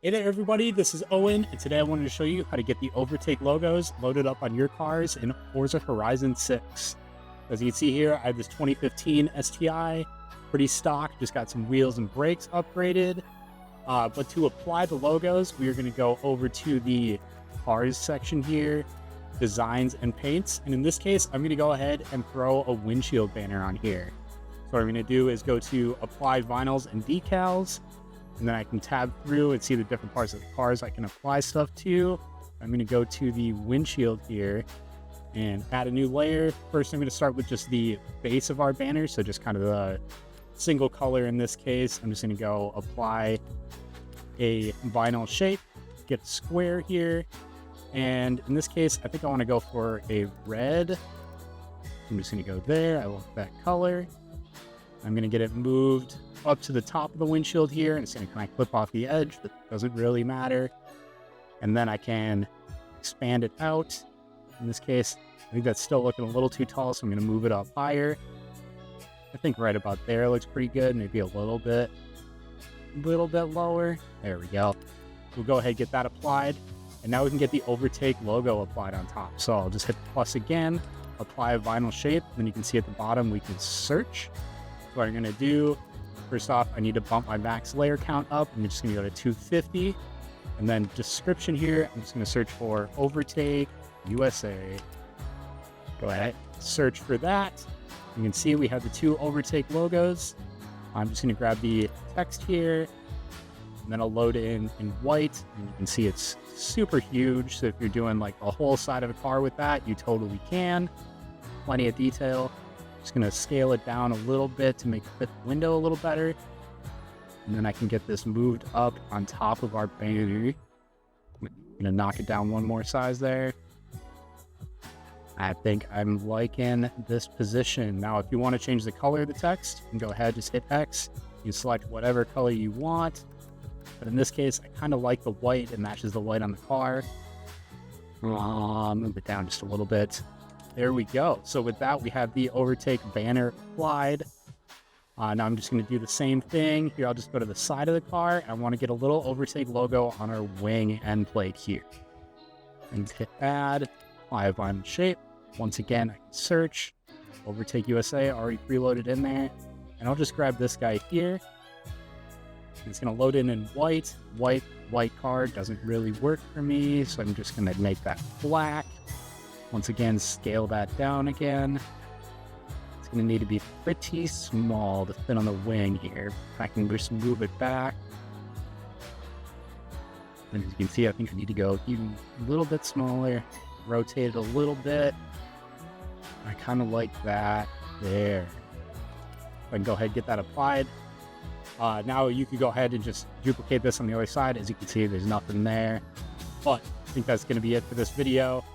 Hey there everybody, this is Owen, and today I wanted to show you how to get the Overtake logos loaded up on your cars in Forza Horizon 6. As you can see here, I have this 2015 STI, pretty stock, just got some wheels and brakes upgraded. But to apply the logos, we are going to go over to the cars section here, designs and paints, and in this case, I'm going to go ahead and throw a windshield banner on here. So what I'm going to do is go to apply vinyls and decals, and then I can tab through and see the different parts of the cars I can apply stuff to. I'm going to go to the windshield here and add a new layer. First, I'm going to start with just the base of our banner, so just kind of the single color in this case. I'm just going to go apply a vinyl shape, get a square here, and in this case, I think I want to go for a red. I'm just going to go there. I want that color. I'm going to get it moved up to the top of the windshield here, and it's going to kind of clip off the edge, but doesn't really matter. And then I can expand it out. In this case, I think that's still looking a little too tall, so I'm going to move it up higher. I think right about there looks pretty good, maybe a little bit lower. There we go. We'll go ahead and get that applied, and now we can get the Overtake logo applied on top. So I'll just hit plus again, apply a vinyl shape, then you can see at the bottom we can search. So what I'm going to do, first off, I need to bump my max layer count up. I'm just going to go to 250. And then description here, I'm just going to search for Overtake USA. Go ahead, search for that. You can see we have the two Overtake logos. I'm just going to grab the text here, and then I'll load it in white. And you can see it's super huge. So if you're doing like a whole side of a car with that, you totally can. Plenty of detail. Just going to scale it down a little bit to make it fit the window a little better. And then I can get this moved up on top of our banner. I'm going to knock it down one more size there. I think I'm liking this position. Now, if you want to change the color of the text, you can go ahead, just hit X. You select whatever color you want. But in this case, I kind of like the white. It matches the white on the car. Move it down just a little bit. There we go. So with that, we have the Overtake banner applied. Now I'm just going to do the same thing. Here, I'll just go to the side of the car. I want to get a little Overtake logo on our wing end plate here. And hit add, apply a vinyl shape. Once again, I can search. Overtake USA already preloaded in there. And I'll just grab this guy here. It's going to load in white. White car doesn't really work for me, so I'm just going to make that black. Once again, scale that down again. It's going to need to be pretty small to fit on the wing here. I can just move it back. And as you can see, I think I need to go even a little bit smaller. Rotate it a little bit. I kind of like that there. I can go ahead and get that applied. Now you can go ahead and just duplicate this on the other side. As you can see, there's nothing there. But I think that's going to be it for this video.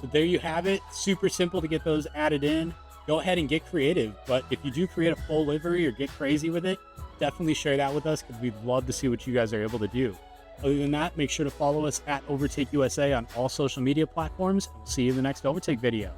So there you have it. Super simple to get those added in. Go ahead and get creative. But if you do create a full livery or get crazy with it, definitely share that with us because we'd love to see what you guys are able to do. Other than that, make sure to follow us at Overtake USA on all social media platforms. We'll see you in the next Overtake video.